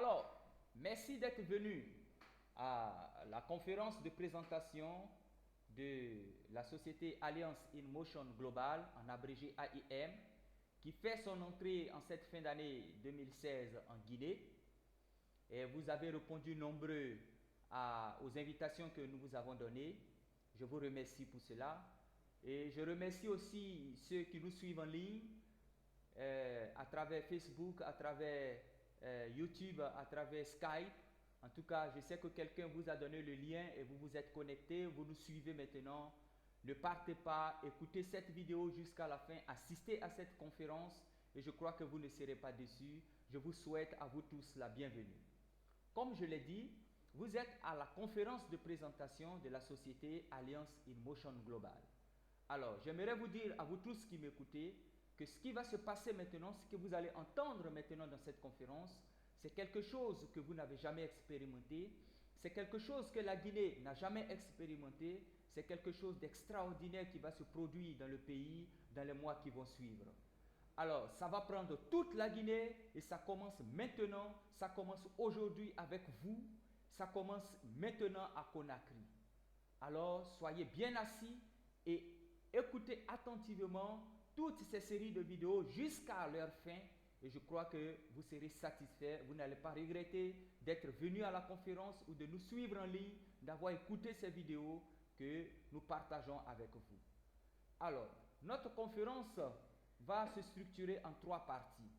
Alors, merci d'être venu à la conférence de présentation de la société Alliance in Motion Global, en abrégé AIM, qui fait son entrée en cette fin d'année 2016 en Guinée. Et vous avez répondu nombreux aux invitations que nous vous avons données. Je vous remercie pour cela. Et je remercie aussi ceux qui nous suivent en ligne à travers Facebook, à travers YouTube, à travers Skype. En tout cas, je sais que quelqu'un vous a donné le lien et vous vous êtes connecté, vous nous suivez maintenant. Ne partez pas, écoutez cette vidéo jusqu'à la fin, assistez à cette conférence et je crois que vous ne serez pas déçus. Je vous souhaite à vous tous la bienvenue. Comme je l'ai dit, vous êtes à la conférence de présentation de la société Alliance in Motion Global. Alors, j'aimerais vous dire à vous tous qui m'écoutez que ce qui va se passer maintenant, ce que vous allez entendre maintenant dans cette conférence, c'est quelque chose que vous n'avez jamais expérimenté, c'est quelque chose que la Guinée n'a jamais expérimenté, c'est quelque chose d'extraordinaire qui va se produire dans le pays dans les mois qui vont suivre. Alors, ça va prendre toute la Guinée et ça commence maintenant, ça commence aujourd'hui avec vous, ça commence maintenant à Conakry. Alors, soyez bien assis et écoutez attentivement toutes ces séries de vidéos jusqu'à leur fin et je crois que vous serez satisfait, vous n'allez pas regretter d'être venu à la conférence ou de nous suivre en ligne, d'avoir écouté ces vidéos que nous partageons avec vous. Alors, notre conférence va se structurer en 3 parties.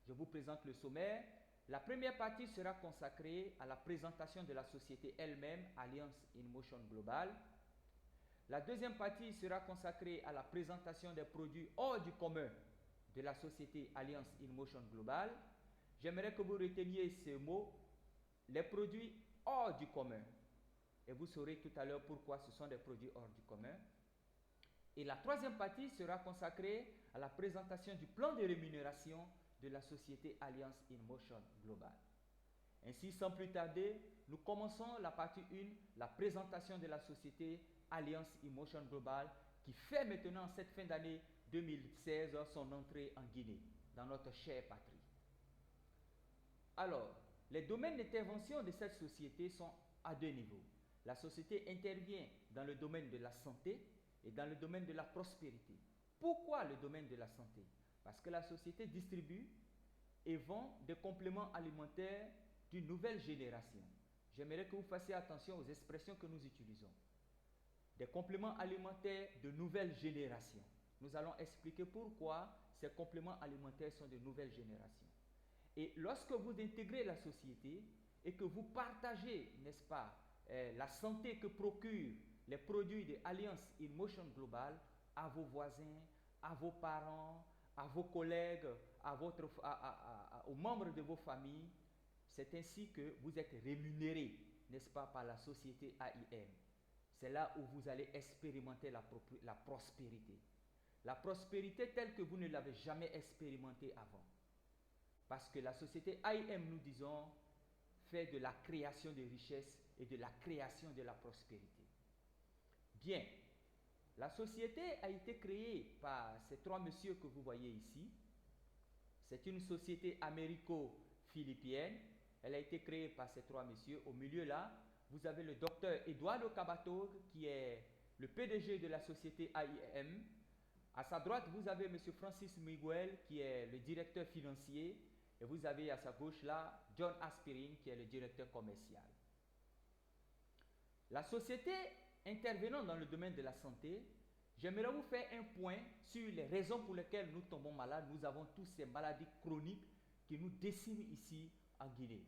Je vous présente le sommaire. La première partie sera consacrée à la présentation de la société elle-même, Alliance in Motion Global. La deuxième partie sera consacrée à la présentation des produits hors du commun de la société Alliance in Motion Global. J'aimerais que vous reteniez ce mot, les produits hors du commun. Et vous saurez tout à l'heure pourquoi ce sont des produits hors du commun. Et la troisième partie sera consacrée à la présentation du plan de rémunération de la société Alliance in Motion Global. Ainsi, sans plus tarder, nous commençons la partie 1, la présentation de la société Alliance in Motion Global, qui fait maintenant, cette fin d'année 2016, son entrée en Guinée, dans notre chère patrie. Alors, les domaines d'intervention de cette société sont à 2 niveaux. La société intervient dans le domaine de la santé et dans le domaine de la prospérité. Pourquoi le domaine de la santé? Parce que la société distribue et vend des compléments alimentaires d'une nouvelle génération. J'aimerais que vous fassiez attention aux expressions que nous utilisons. Des compléments alimentaires de nouvelle génération. Nous allons expliquer pourquoi ces compléments alimentaires sont de nouvelle génération. Et lorsque vous intégrez la société et que vous partagez, n'est-ce pas, la santé que procurent les produits de Alliance in Motion Global à vos voisins, à vos parents, à vos collègues, aux membres de vos familles, c'est ainsi que vous êtes rémunérés, n'est-ce pas, par la société AIM. C'est là où vous allez expérimenter la prospérité. La prospérité telle que vous ne l'avez jamais expérimentée avant. Parce que la société AIM, nous disons, fait de la création de richesses et de la création de la prospérité. Bien, la société a été créée par ces 3 messieurs que vous voyez ici. C'est une société américo-philippienne. Elle a été créée par ces 3 messieurs. Au milieu là, vous avez le docteur Eduardo Cabatog, qui est le PDG de la société AIM. À sa droite, vous avez M. Francis Miguel, qui est le directeur financier. Et vous avez à sa gauche là, John Aspirin, qui est le directeur commercial. La société intervenant dans le domaine de la santé, j'aimerais vous faire un point sur les raisons pour lesquelles nous tombons malades. Nous avons tous ces maladies chroniques qui nous déciment ici en Guinée.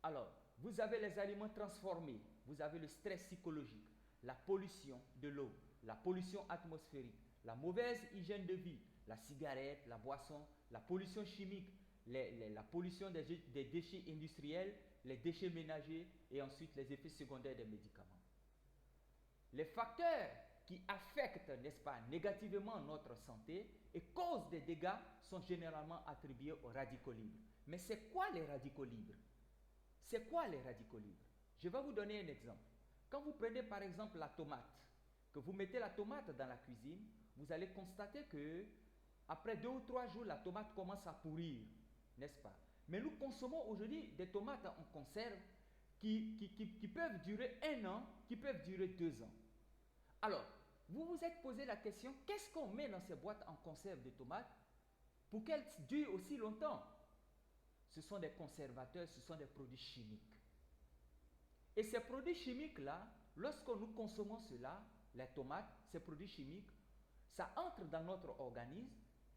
Alors, vous avez les aliments transformés, vous avez le stress psychologique, la pollution de l'eau, la pollution atmosphérique, la mauvaise hygiène de vie, la cigarette, la boisson, la pollution chimique, la pollution des déchets industriels, les déchets ménagers et ensuite les effets secondaires des médicaments. Les facteurs qui affectent, n'est-ce pas, négativement notre santé et causent des dégâts sont généralement attribués aux radicaux libres. Mais c'est quoi les radicaux libres? C'est quoi les radicaux libres? Je vais vous donner un exemple. Quand vous prenez par exemple la tomate, que vous mettez la tomate dans la cuisine, vous allez constater que après 2 ou 3 jours, la tomate commence à pourrir, n'est-ce pas? Mais nous consommons aujourd'hui des tomates en conserve qui peuvent durer 1 an, qui peuvent durer 2 ans. Alors, vous vous êtes posé la question, qu'est-ce qu'on met dans ces boîtes en conserve de tomates pour qu'elles durent aussi longtemps? Ce sont des conservateurs, ce sont des produits chimiques. Et ces produits chimiques-là, lorsque nous consommons cela, les tomates, ces produits chimiques, ça entre dans notre organisme,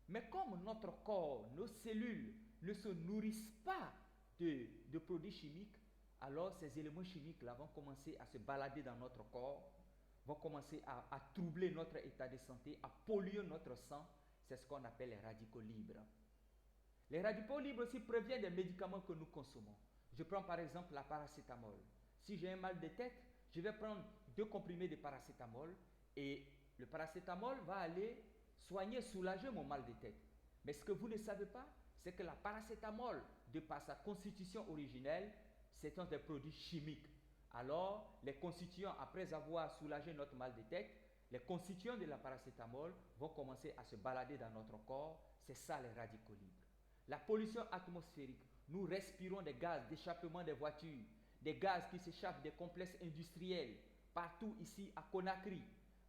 mais comme notre corps, nos cellules ne se nourrissent pas de produits chimiques, alors ces éléments chimiques-là vont commencer à se balader dans notre corps, vont commencer à troubler notre état de santé, à polluer notre sang. C'est ce qu'on appelle les radicaux libres. Les radicaux libres aussi proviennent des médicaments que nous consommons. Je prends par exemple la paracétamol. Si j'ai un mal de tête, je vais prendre 2 comprimés de paracétamol et le paracétamol va aller soigner, soulager mon mal de tête. Mais ce que vous ne savez pas, c'est que la paracétamol, de par sa constitution originelle, c'est un des produits chimiques. Alors, les constituants, après avoir soulagé notre mal de tête, les constituants de la paracétamol vont commencer à se balader dans notre corps. C'est ça les radicaux libres. La pollution atmosphérique, nous respirons des gaz d'échappement des voitures, des gaz qui s'échappent des complexes industriels, partout ici à Conakry.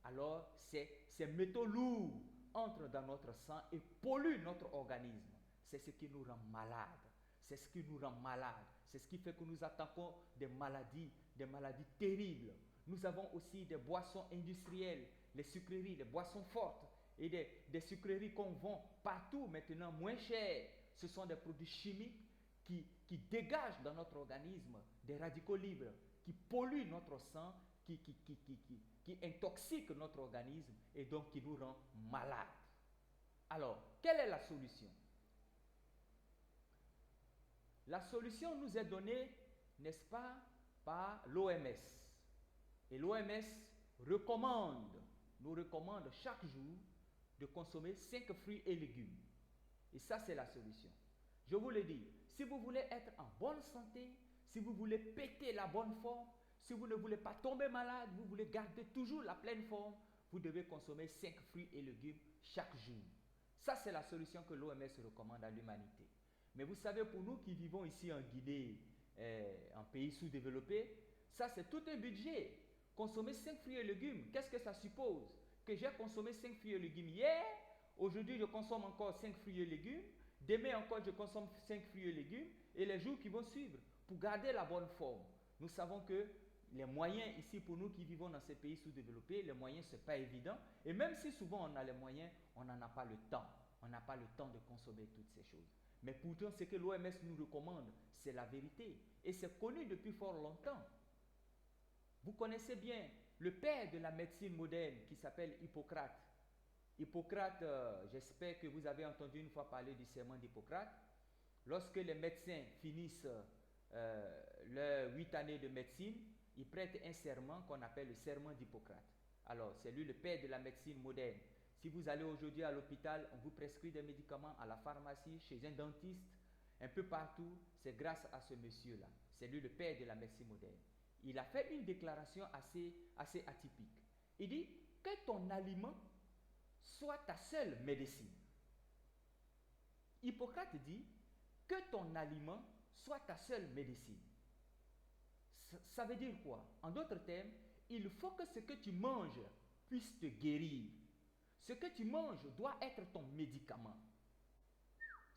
Alors, ces métaux lourds entrent dans notre sang et polluent notre organisme. C'est ce qui nous rend malades. C'est ce qui nous rend malades. C'est ce qui fait que nous attaquons des maladies terribles. Nous avons aussi des boissons industrielles, les sucreries, les boissons fortes et des sucreries qu'on vend partout maintenant moins chères. Ce sont des produits chimiques qui dégagent dans notre organisme des radicaux libres, qui polluent notre sang, qui intoxiquent notre organisme et donc qui nous rend malades. Alors, quelle est la solution? La solution nous est donnée, n'est-ce pas, par l'OMS. Et l'OMS nous recommande chaque jour de consommer 5 fruits et légumes. Et ça, c'est la solution. Je vous le dis, si vous voulez être en bonne santé, si vous voulez péter la bonne forme, si vous ne voulez pas tomber malade, vous voulez garder toujours la pleine forme, vous devez consommer 5 fruits et légumes chaque jour. Ça, c'est la solution que l'OMS recommande à l'humanité. Mais vous savez, pour nous qui vivons ici en Guinée, en pays sous-développé, ça, c'est tout un budget. Consommer 5 fruits et légumes, qu'est-ce que ça suppose? Que j'ai consommé 5 fruits et légumes hier, aujourd'hui je consomme encore 5 fruits et légumes, demain encore je consomme 5 fruits et légumes, et les jours qui vont suivre, pour garder la bonne forme. Nous savons que les moyens ici, pour nous qui vivons dans ces pays sous-développés, les moyens, ce n'est pas évident. Et même si souvent on a les moyens, on n'en a pas le temps. On n'a pas le temps de consommer toutes ces choses. Mais pourtant, ce que l'OMS nous recommande, c'est la vérité. Et c'est connu depuis fort longtemps. Vous connaissez bien le père de la médecine moderne qui s'appelle Hippocrate. Hippocrate, j'espère que vous avez entendu une fois parler du serment d'Hippocrate. Lorsque les médecins finissent leurs 8 années de médecine, ils prêtent un serment qu'on appelle le serment d'Hippocrate. Alors, c'est lui le père de la médecine moderne. Si vous allez aujourd'hui à l'hôpital, on vous prescrit des médicaments à la pharmacie, chez un dentiste, un peu partout, c'est grâce à ce monsieur-là. C'est lui le père de la médecine moderne. Il a fait une déclaration assez atypique. Il dit que ton aliment soit ta seule médecine. Hippocrate dit que ton aliment soit ta seule médecine. Ça veut dire quoi? En d'autres termes, il faut que ce que tu manges puisse te guérir. Ce que tu manges doit être ton médicament.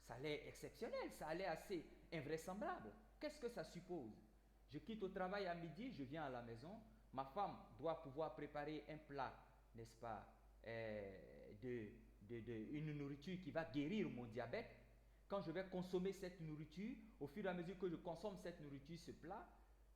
Ça a l'air exceptionnel, ça a l'air assez invraisemblable. Qu'est-ce que ça suppose? Je quitte au travail à midi, je viens à la maison. Ma femme doit pouvoir préparer un plat, n'est-ce pas, une nourriture qui va guérir mon diabète. Quand je vais consommer cette nourriture, au fur et à mesure que je consomme cette nourriture, ce plat,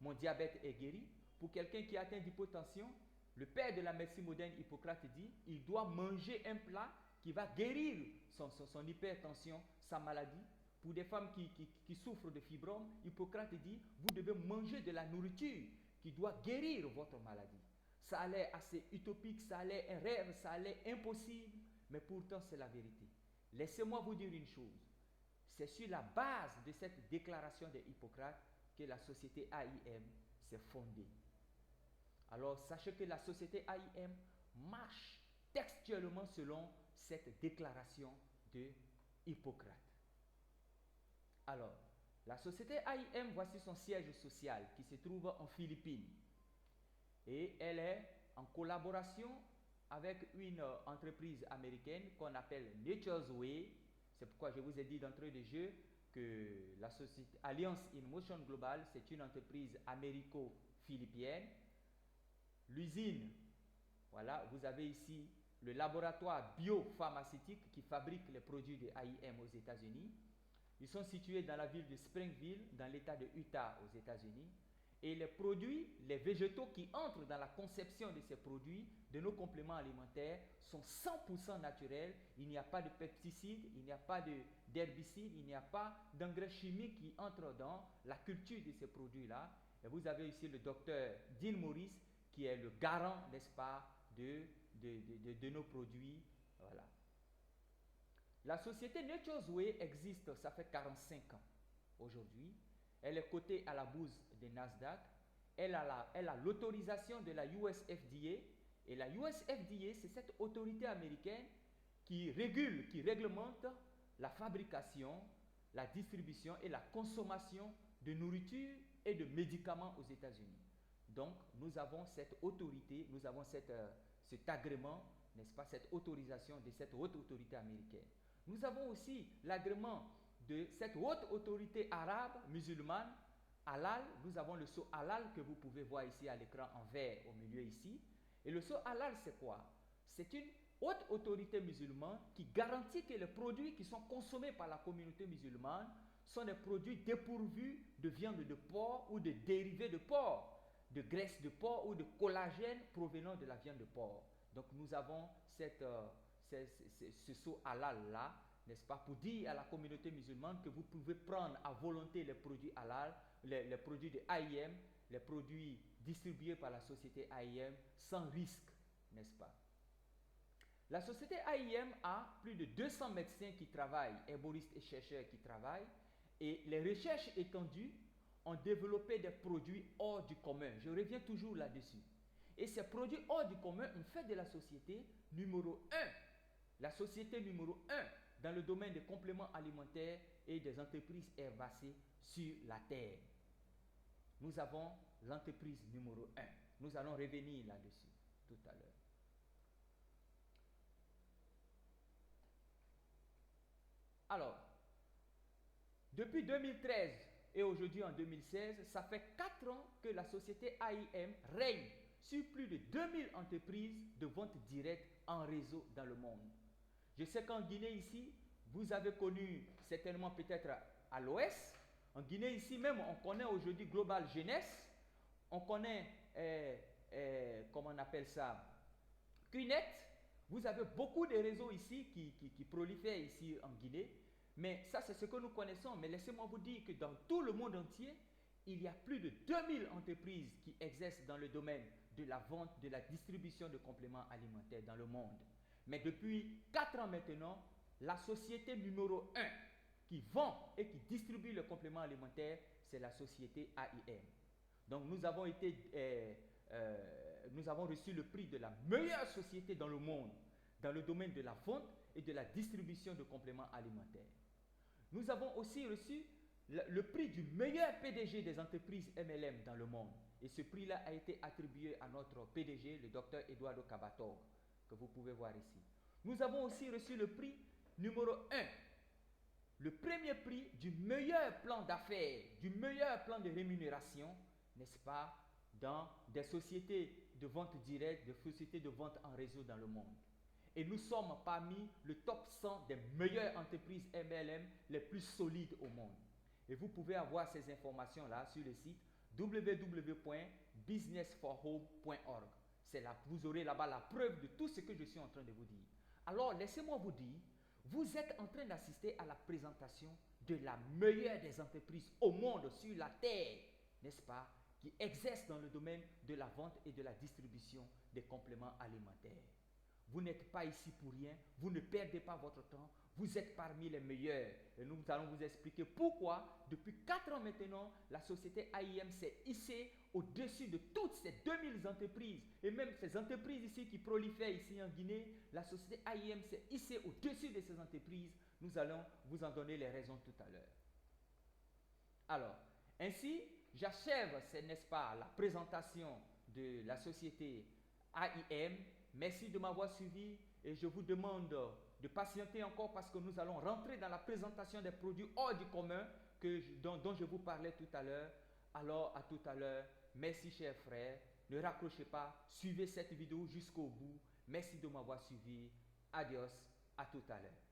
mon diabète est guéri. Pour quelqu'un qui a atteint d'hypotension, le père de la médecine moderne, Hippocrate, dit il doit manger un plat qui va guérir son hypertension, sa maladie. Pour des femmes qui souffrent de fibrome, Hippocrate dit vous devez manger de la nourriture qui doit guérir votre maladie. Ça a l'air assez utopique, ça a l'air un rêve, ça a l'air impossible, mais pourtant c'est la vérité. Laissez-moi vous dire une chose. C'est sur la base de cette déclaration de Hippocrate que la société AIM s'est fondée. Alors sachez que la société AIM marche textuellement selon cette déclaration de Hippocrate. Alors, La société AIM, voici son siège social qui se trouve en Philippines. Et elle est en collaboration avec une entreprise américaine qu'on appelle Nature's Way. C'est pourquoi je vous ai dit d'entrée de jeu que la société Alliance in Motion Global, c'est une entreprise américo-philippienne. L'usine, voilà, vous avez ici le laboratoire biopharmaceutique qui fabrique les produits de AIM aux États-Unis. Ils sont situés dans la ville de Springville, dans l'État de Utah, aux États-Unis. Et les produits, les végétaux qui entrent dans la conception de ces produits, de nos compléments alimentaires, sont 100% naturels. Il n'y a pas de pesticides, il n'y a pas d'herbicides, il n'y a pas d'engrais chimiques qui entrent dans la culture de ces produits-là. Et vous avez ici le docteur Dean Morris, qui est le garant, n'est-ce pas, de nos produits. Voilà. La société Nature's Way existe, ça fait 45 ans aujourd'hui. Elle est cotée à la bourse de Nasdaq. Elle a l'autorisation de la USFDA. Et la USFDA, c'est cette autorité américaine qui régule, qui réglemente la fabrication, la distribution et la consommation de nourriture et de médicaments aux États-Unis. Donc, nous avons cette autorité, nous avons cet agrément, n'est-ce pas, cette autorisation de cette haute autorité américaine. Nous avons aussi l'agrément de cette haute autorité arabe, musulmane, halal. Nous avons le sceau halal que vous pouvez voir ici à l'écran en vert au milieu ici. Et le sceau halal, c'est quoi? C'est une haute autorité musulmane qui garantit que les produits qui sont consommés par la communauté musulmane sont des produits dépourvus de viande de porc ou de dérivés de porc, de graisse de porc ou de collagène provenant de la viande de porc. Donc nous avons ce sceau halal-là, n'est-ce pas, pour dire à la communauté musulmane que vous pouvez prendre à volonté les produits halal, les produits de AIM, les produits distribués par la société AIM sans risque, n'est-ce pas. La société AIM a plus de 200 médecins qui travaillent, herboristes et chercheurs qui travaillent, et les recherches étendues ont développé des produits hors du commun. Je reviens toujours là-dessus. Et ces produits hors du commun ont fait de la société numéro 1, la société numéro 1 dans le domaine des compléments alimentaires et des entreprises herbacées sur la terre. Nous avons l'entreprise numéro 1. Nous allons revenir là-dessus tout à l'heure. Alors, depuis 2013 et aujourd'hui en 2016, ça fait 4 ans que la société AIM règne sur plus de 2000 entreprises de vente directe en réseau dans le monde. Je sais qu'en Guinée ici, vous avez connu certainement peut-être à l'Ouest. En Guinée ici même, on connaît aujourd'hui Global Jeunesse. On connaît, comment on appelle ça, QNet. Vous avez beaucoup de réseaux ici qui prolifèrent ici en Guinée. Mais ça, c'est ce que nous connaissons. Mais laissez-moi vous dire que dans tout le monde entier, il y a plus de 2000 entreprises qui exercent dans le domaine de la vente, de la distribution de compléments alimentaires dans le monde. Mais depuis 4 ans maintenant, la société numéro 1 qui vend et qui distribue le complément alimentaire, c'est la société AIM. Donc nous avons reçu le prix de la meilleure société dans le monde dans le domaine de la vente et de la distribution de compléments alimentaires. Nous avons aussi reçu le prix du meilleur PDG des entreprises MLM dans le monde. Et ce prix-là a été attribué à notre PDG, le docteur Eduardo Cabator, que vous pouvez voir ici. Nous avons aussi reçu le prix numéro 1, le premier prix du meilleur plan d'affaires, du meilleur plan de rémunération, n'est-ce pas, dans des sociétés de vente directe, des sociétés de vente en réseau dans le monde. Et nous sommes parmi le top 100 des meilleures entreprises MLM les plus solides au monde. Et vous pouvez avoir ces informations-là sur le site www.businessforhome.org. Vous aurez là-bas la preuve de tout ce que je suis en train de vous dire. Alors, laissez-moi vous dire, vous êtes en train d'assister à la présentation de la meilleure des entreprises au monde, sur la terre, n'est-ce pas, qui exerce dans le domaine de la vente et de la distribution des compléments alimentaires. Vous n'êtes pas ici pour rien, vous ne perdez pas votre temps, vous êtes parmi les meilleurs. Et nous allons vous expliquer pourquoi, depuis 4 ans maintenant, la société AIM s'est hissée au-dessus de toutes ces 2000 entreprises. Et même ces entreprises ici qui prolifèrent ici en Guinée, la société AIM s'est hissée au-dessus de ces entreprises. Nous allons vous en donner les raisons tout à l'heure. Alors, ainsi, j'achève, n'est-ce pas, la présentation de la société AIM. Merci de m'avoir suivi et je vous demande de patienter encore parce que nous allons rentrer dans la présentation des produits hors du commun dont je vous parlais tout à l'heure. Alors, à tout à l'heure. Merci, chers frères. Ne raccrochez pas. Suivez cette vidéo jusqu'au bout. Merci de m'avoir suivi. Adios. À tout à l'heure.